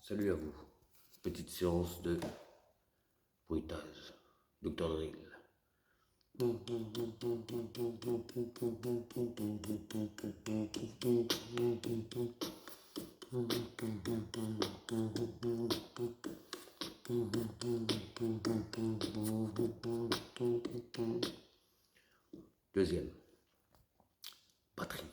Salut à vous. Petite séance de bruitage. Dr Drill. Deuxième. Batterie.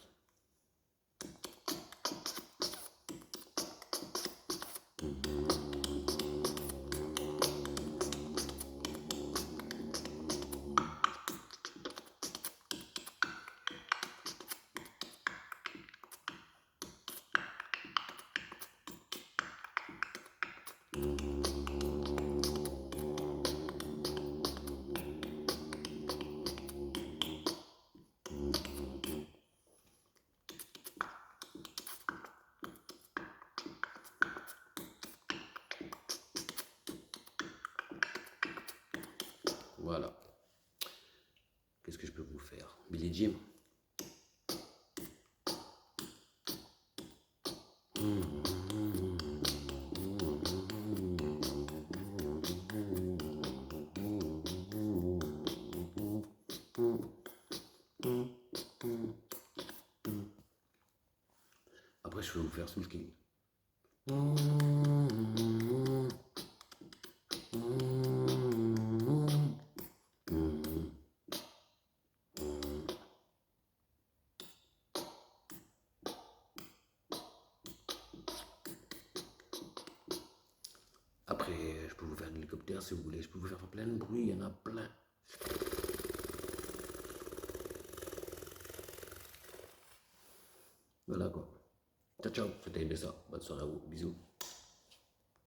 Voilà. Qu'est-ce que je peux vous faire? Billie Jean. Après, je vais vous faire Soul King. Après, je peux vous faire un hélicoptère si vous voulez. Je peux vous faire plein de bruit, il y en a plein. Voilà quoi. Ciao, ciao, c'était ça. Bonne soirée à vous. Bisous.